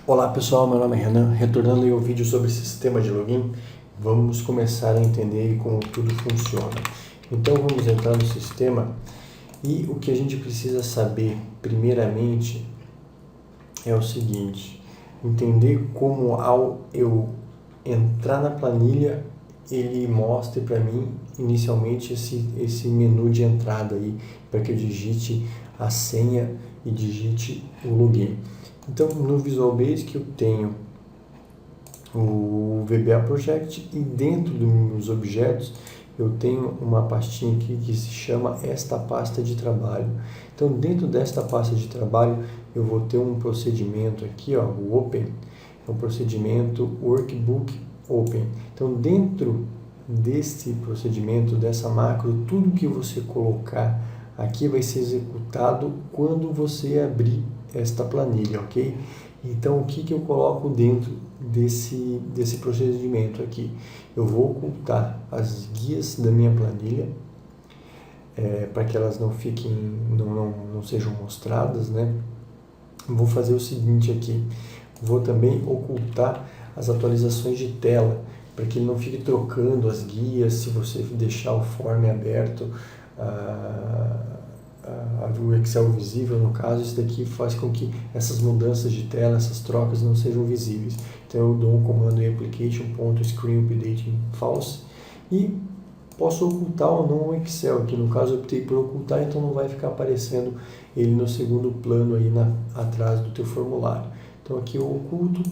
Olá pessoal, meu nome é Renan, retornando aí ao vídeo sobre sistema de login, vamos começar a entender como tudo funciona. Então vamos entrar no sistema e o que a gente precisa saber primeiramente é o seguinte: entender como ao eu entrar na planilha ele mostre para mim inicialmente esse menu de entrada aí para que eu digite a senha e digite o login. Então no Visual Basic eu tenho o VBA Project e dentro dos objetos eu tenho uma pastinha aqui que se chama esta pasta de trabalho. Então dentro desta pasta de trabalho eu vou ter um procedimento aqui, ó, o Open, é um procedimento Workbook Open. Então dentro desse procedimento, dessa macro, tudo que você colocar aqui vai ser executado quando você abrir esta planilha, ok? Então o que eu coloco dentro desse procedimento aqui? Eu vou ocultar as guias da minha planilha para que elas não fiquem, não sejam mostradas, né? Vou fazer o seguinte aqui, vou também ocultar as atualizações de tela, para que ele não fique trocando as guias se você deixar o form aberto, o Excel visível no caso. Isso daqui faz com que essas mudanças de tela, essas trocas não sejam visíveis. Então eu dou um comando em application.screenUpdatingFalse e posso ocultar ou não o Excel, que no caso eu optei por ocultar, então não vai ficar aparecendo ele no segundo plano aí atrás do teu formulário. Então aqui eu oculto,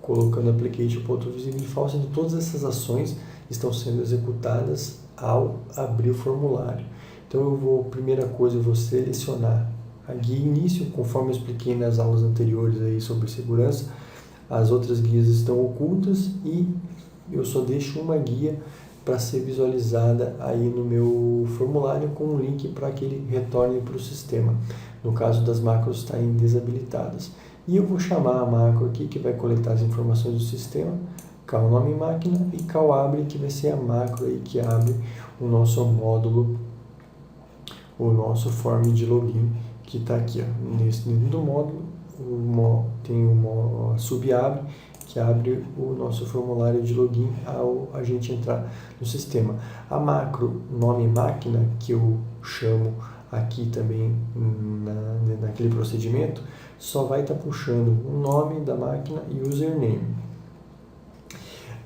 colocando application.visibleFalse, então todas essas ações estão sendo executadas ao abrir o formulário. Então primeira coisa, eu vou selecionar a guia início, conforme eu expliquei nas aulas anteriores aí sobre segurança. As outras guias estão ocultas e eu só deixo uma guia para ser visualizada aí no meu formulário com um link para que ele retorne para o sistema. No caso das macros estarem desabilitadas. E eu vou chamar a macro aqui que vai coletar as informações do sistema, cal nome máquina e cal abre, que vai ser a macro aí que abre o nosso módulo, o nosso form de login que está aqui, ó. Dentro do módulo tem uma subabre que abre o nosso formulário de login ao a gente entrar no sistema. A macro nome máquina, que eu chamo aqui também naquele procedimento, só vai estar puxando o nome da máquina e o username.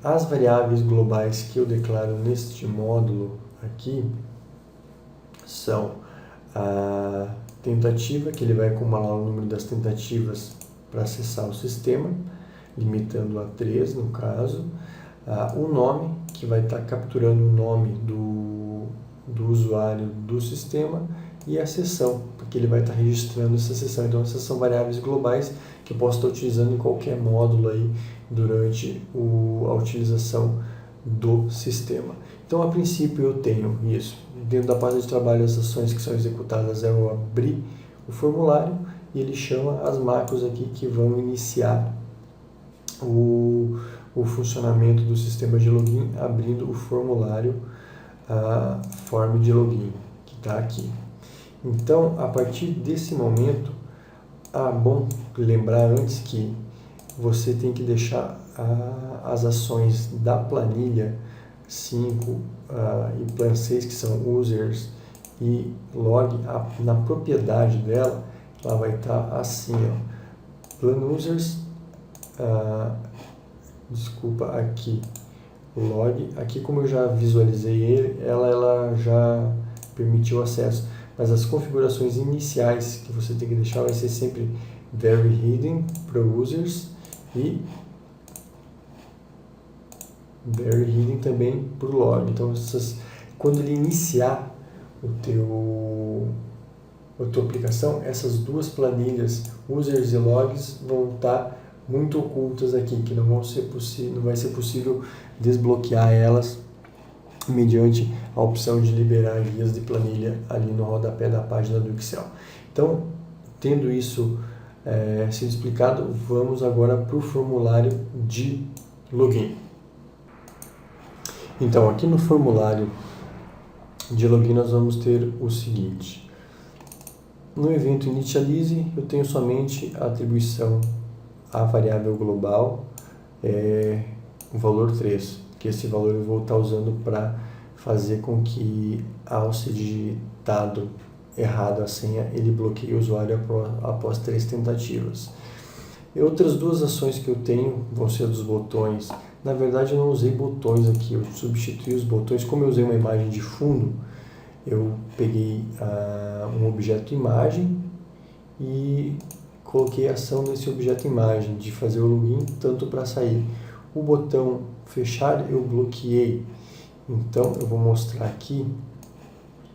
As variáveis globais que eu declaro neste módulo aqui são a tentativa, que ele vai acumular o número das tentativas para acessar o sistema, limitando a 3 no caso, o nome, que vai estar capturando o nome do usuário do sistema, e a sessão, porque ele vai estar registrando essa sessão. Então essas são variáveis globais que eu posso estar utilizando em qualquer módulo aí durante a utilização do sistema. Então a princípio eu tenho isso. Dentro da pasta de trabalho, as ações que são executadas é eu abrir o formulário e ele chama as macros aqui que vão iniciar o funcionamento do sistema de login, abrindo o formulário, a form de login, que está aqui. Então, a partir desse momento, bom lembrar antes que você tem que deixar as ações da planilha 5 e plan 6, que são users e log, na propriedade dela, ela vai estar assim, ó, plan users, aqui, log, aqui como eu já visualizei ele, ela já permitiu acesso, mas as configurações iniciais que você tem que deixar vai ser sempre very hidden para users e very hidden também para o log. Então quando ele iniciar a tua aplicação, essas duas planilhas, users e logs, vão estar muito ocultas aqui, que não vai ser possível desbloquear elas mediante a opção de liberar guias de planilha ali no rodapé da página do Excel. Então, tendo isso sido explicado, vamos agora para o formulário de login. Então, aqui no formulário de login nós vamos ter o seguinte: no evento Initialize eu tenho somente a atribuição a variável global é o valor 3, que esse valor eu vou estar usando para fazer com que, ao ser digitado errado a senha, ele bloqueie o usuário após 3 tentativas. E outras duas ações que eu tenho vão ser dos botões. Na verdade, eu não usei botões aqui, eu substituí os botões. Como eu usei uma imagem de fundo, eu peguei um objeto imagem e coloquei a ação nesse objeto imagem, de fazer o login tanto para sair. O botão fechar eu bloqueei, então eu vou mostrar aqui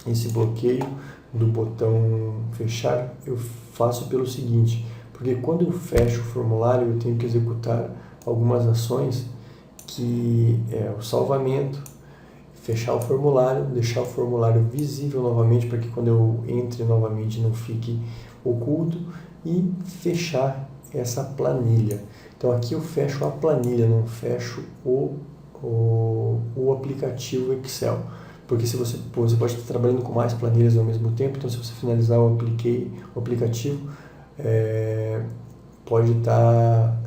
esse bloqueio do botão fechar. Eu faço pelo seguinte, porque quando eu fecho o formulário eu tenho que executar algumas ações, que é o salvamento, fechar o formulário, deixar o formulário visível novamente para que quando eu entre novamente não fique oculto, e fechar essa planilha. Então aqui eu fecho a planilha, não fecho o aplicativo Excel, porque se você pode estar trabalhando com mais planilhas ao mesmo tempo, então se você finalizar o aplicativo, pode estar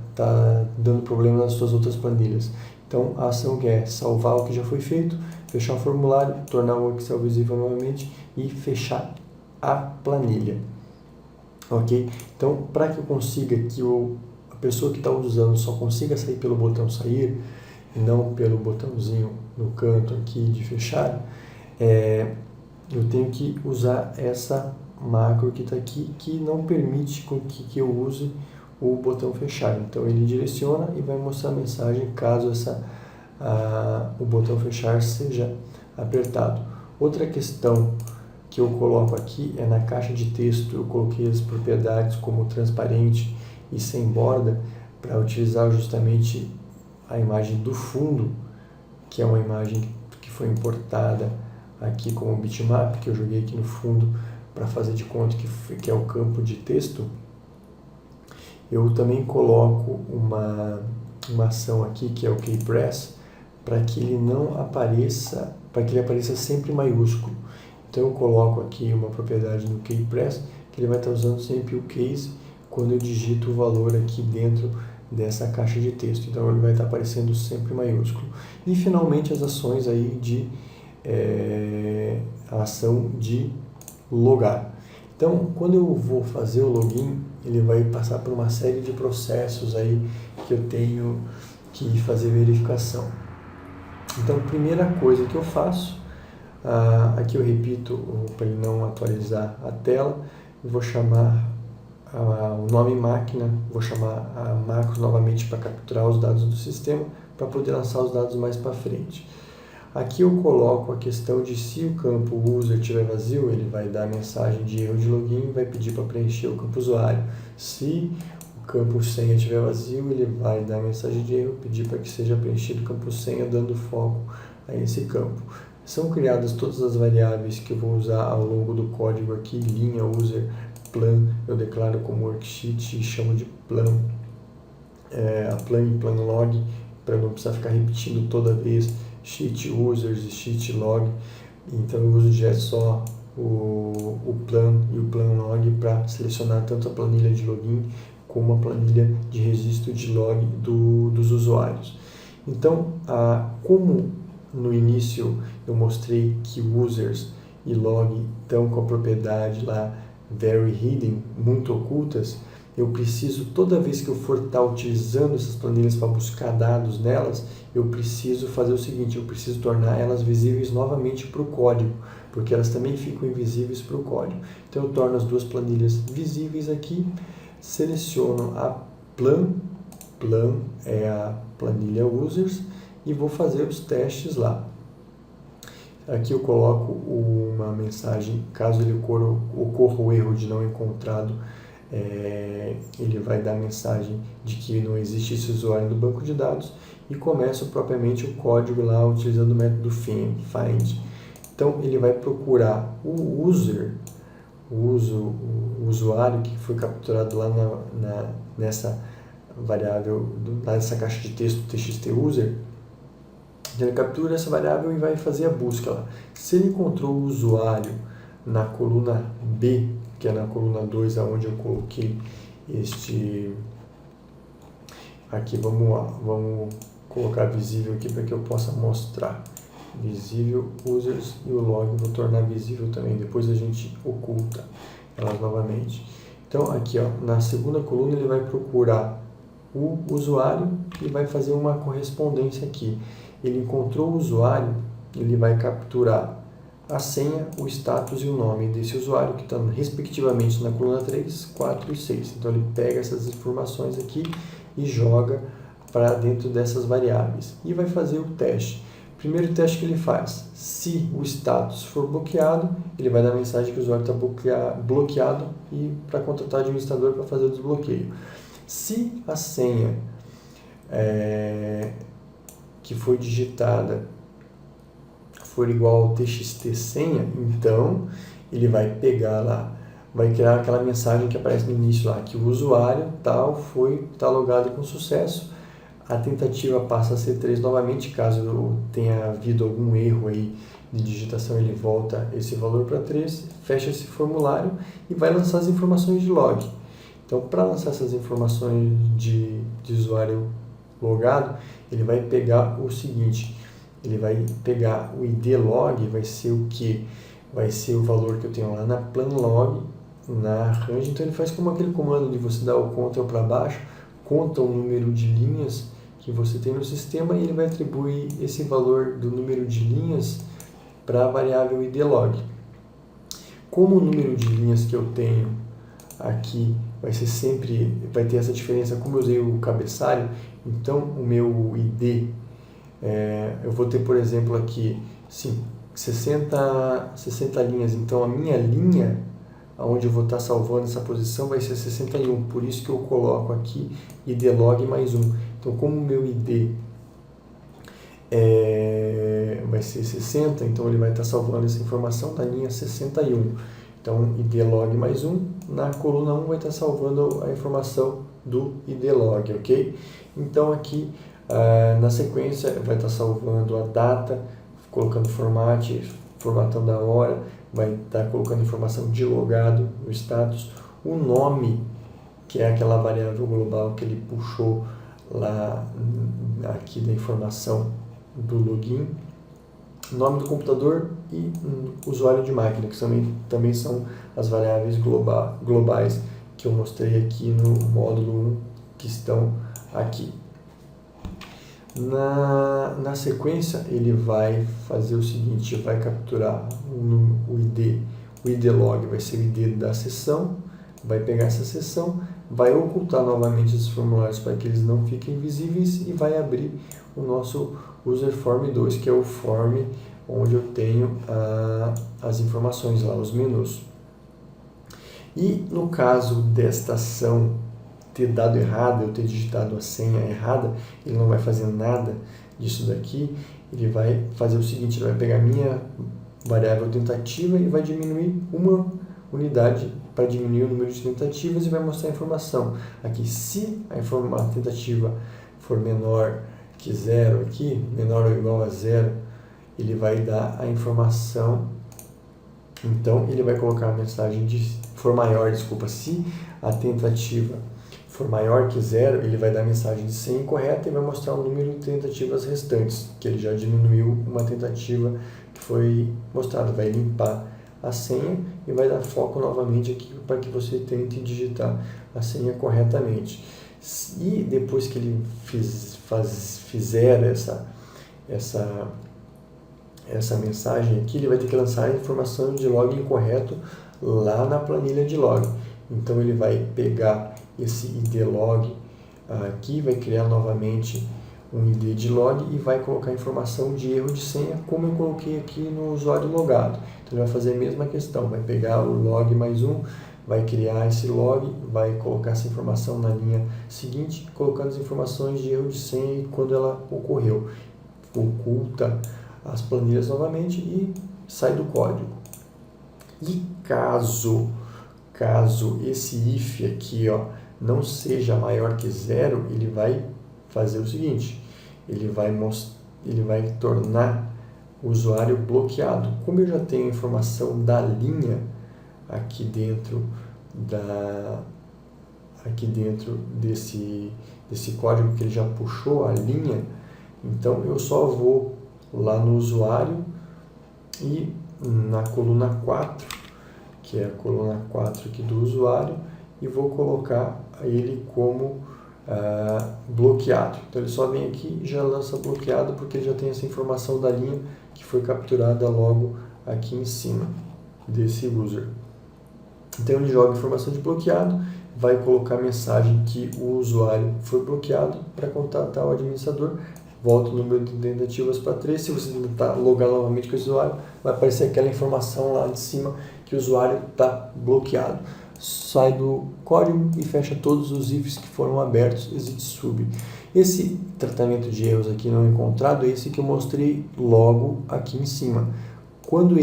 dando problema nas suas outras planilhas. Então a ação que é salvar o que já foi feito, fechar o formulário, tornar o Excel visível novamente e fechar a planilha. Ok? Então, para que eu consiga que a pessoa que está usando só consiga sair pelo botão sair, e não pelo botãozinho no canto aqui de fechar, eu tenho que usar essa macro que está aqui, que não permite que eu use o botão fechar. Então, ele direciona e vai mostrar a mensagem caso o botão fechar seja apertado. Outra questão que eu coloco aqui é na caixa de texto. Eu coloquei as propriedades como transparente e sem borda para utilizar justamente a imagem do fundo, que é uma imagem que foi importada aqui como bitmap, que eu joguei aqui no fundo para fazer de conta que é o campo de texto. Eu também coloco uma ação aqui que é o keypress, para que ele não apareça, para que ele apareça sempre maiúsculo. Então eu coloco aqui uma propriedade no keypress, que ele vai estar usando sempre o case quando eu digito o valor aqui dentro dessa caixa de texto. Então ele vai estar aparecendo sempre maiúsculo. E finalmente as ações aí a ação de logar. Então quando eu vou fazer o login, ele vai passar por uma série de processos aí que eu tenho que fazer verificação. Então a primeira coisa que eu faço, aqui eu repito para ele não atualizar a tela, eu vou chamar o nome máquina, vou chamar a macros novamente para capturar os dados do sistema, para poder lançar os dados mais para frente. Aqui eu coloco a questão de se o campo user estiver vazio, ele vai dar a mensagem de erro de login e vai pedir para preencher o campo usuário. Se o campo senha estiver vazio, ele vai dar a mensagem de erro, pedir para que seja preenchido o campo senha, dando foco a esse campo. São criadas todas as variáveis que eu vou usar ao longo do código aqui, linha, user, plan, eu declaro como worksheet e chamo de plan, a plan e plan log, para não precisar ficar repetindo toda vez, sheet users e sheet log. Então eu uso só o plan e o plan log para selecionar tanto a planilha de login como a planilha de registro de log dos usuários. Então, como no início eu mostrei que users e log estão com a propriedade lá very hidden, muito ocultas, eu preciso, toda vez que eu for estar utilizando essas planilhas para buscar dados nelas, eu preciso fazer o seguinte, eu preciso tornar elas visíveis novamente para o código, porque elas também ficam invisíveis para o código. Então eu torno as duas planilhas visíveis aqui, seleciono a plan é a planilha users, e vou fazer os testes lá. Aqui eu coloco uma mensagem, caso ele ocorra o erro de não encontrado, ele vai dar a mensagem de que não existe esse usuário no banco de dados, e começo propriamente o código lá utilizando o método find. Então ele vai procurar o usuário que foi capturado lá nessa variável, nessa caixa de texto txt_user. Ele captura essa variável e vai fazer a busca lá. Se ele encontrou o usuário na coluna B, que é na coluna 2, onde eu coloquei aqui, vamos lá, vamos colocar visível aqui para que eu possa mostrar. Visível users e o log vou tornar visível também, depois a gente oculta elas novamente. Então aqui, ó, na segunda coluna ele vai procurar o usuário e vai fazer uma correspondência aqui. Ele encontrou o usuário, ele vai capturar a senha, o status e o nome desse usuário, que está respectivamente na coluna 3, 4 e 6. Então ele pega essas informações aqui e joga para dentro dessas variáveis. E vai fazer o teste. Primeiro teste que ele faz, se o status for bloqueado, ele vai dar a mensagem que o usuário está bloqueado e para contratar o administrador para fazer o desbloqueio. Se a senha que foi digitada for igual ao txt senha, então ele vai pegar lá, vai criar aquela mensagem que aparece no início lá, que o usuário tal tá logado com sucesso, a tentativa passa a ser 3 novamente, caso tenha havido algum erro aí de digitação, ele volta esse valor para 3, fecha esse formulário e vai lançar as informações de log. Então, para lançar essas informações de usuário logado, ele vai pegar o seguinte, ele vai pegar o id log, vai ser o que? Vai ser o valor que eu tenho lá na plan log, na range. Então ele faz como aquele comando de você dar o Ctrl para baixo, conta o número de linhas que você tem no sistema e ele vai atribuir esse valor do número de linhas para a variável id log. Como o número de linhas que eu tenho aqui vai ser sempre, vai ter essa diferença, como eu usei o cabeçalho, então o meu id, eu vou ter, por exemplo, aqui 60 linhas, então a minha linha, onde eu vou estar salvando essa posição, vai ser 61, por isso que eu coloco aqui id log mais 1. Então, como o meu id vai ser 60, então ele vai estar salvando essa informação da linha 61. Então, id log mais 1, na coluna 1 vai estar salvando a informação do id log, ok? Então, aqui na sequência vai estar salvando a data, colocando formatando a hora, vai estar colocando informação de logado no status, o nome, que é aquela variável global que ele puxou lá aqui da informação do login, nome do computador e usuário de máquina, que também são as variáveis globais que eu mostrei aqui no módulo 1, que estão aqui. Na sequência, ele vai fazer o seguinte, vai capturar o id log vai ser o id da sessão, vai pegar essa sessão, vai ocultar novamente esses formulários para que eles não fiquem visíveis e vai abrir o nosso user form 2, que é o form onde eu tenho as informações lá, os menus. E no caso desta ação ter dado errado, eu ter digitado a senha errada, ele não vai fazer nada disso daqui, ele vai fazer o seguinte, ele vai pegar a minha variável tentativa e vai diminuir uma unidade para diminuir o número de tentativas e vai mostrar a informação. Aqui, se a tentativa for menor que 0 aqui, menor ou igual a 0, ele vai dar a informação, então ele vai colocar a mensagem for maior, desculpa, se a tentativa for maior que 0, ele vai dar a mensagem de senha incorreta e vai mostrar o número de tentativas restantes, que ele já diminuiu uma tentativa que foi mostrada, vai limpar a senha e vai dar foco novamente aqui para que você tente digitar a senha corretamente. E depois que ele fizer essa mensagem aqui, ele vai ter que lançar a informação de log incorreto lá na planilha de log. Então ele vai pegar esse id log aqui, vai criar novamente um id de log e vai colocar a informação de erro de senha, como eu coloquei aqui no usuário logado. Então ele vai fazer a mesma questão, vai pegar o log mais 1, vai criar esse log, vai colocar essa informação na linha seguinte, colocando as informações de erro de senha e quando ela ocorreu. Oculta as planilhas novamente e sai do código. E caso esse if aqui, ó, não seja maior que 0, ele vai fazer o seguinte, ele vai tornar o usuário bloqueado. Como eu já tenho a informação da linha aqui dentro aqui dentro desse código que ele já puxou a linha. Então eu só vou lá no usuário e na coluna 4, que é a coluna 4 aqui do usuário, e vou colocar ele como bloqueado. Então ele só vem aqui e já lança bloqueado, porque ele já tem essa informação da linha que foi capturada logo aqui em cima desse user. Então ele joga a informação de bloqueado, vai colocar a mensagem que o usuário foi bloqueado para contatar o administrador, volta o número de tentativas para 3, se você tentar logar novamente com o usuário, vai aparecer aquela informação lá de cima que o usuário está bloqueado. Sai do código e fecha todos os ifs que foram abertos, exit sub. Esse tratamento de erros aqui não encontrado é esse que eu mostrei logo aqui em cima. Quando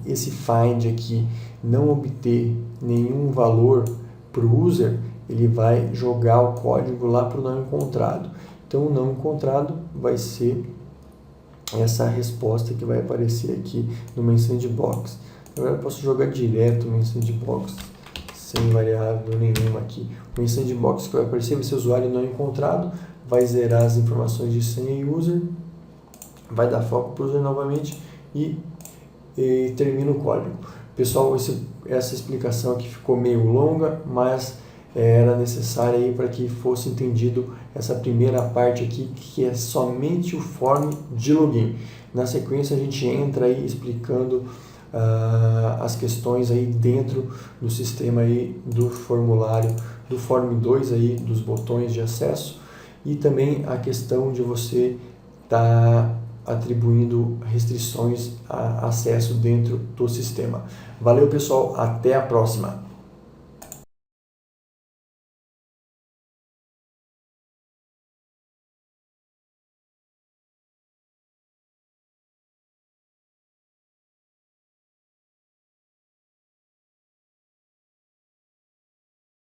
esse find aqui não obter nenhum valor para o user, ele vai jogar o código lá para o não encontrado. Então o não encontrado vai ser essa resposta que vai aparecer aqui no main sandbox. Agora eu posso jogar direto no main sandbox sem variável nenhuma aqui. O main sandbox que vai aparecer vai ser usuário não encontrado, vai zerar as informações de senha e user, vai dar foco para o user novamente e termina o código. Pessoal, essa explicação aqui ficou meio longa, mas era necessária aí para que fosse entendido essa primeira parte aqui, que é somente o form de login. Na sequência a gente entra aí explicando as questões aí dentro do sistema aí do formulário, do form 2 aí, dos botões de acesso, e também a questão de você estar atribuindo restrições a acesso dentro do sistema. Valeu, pessoal, até a próxima!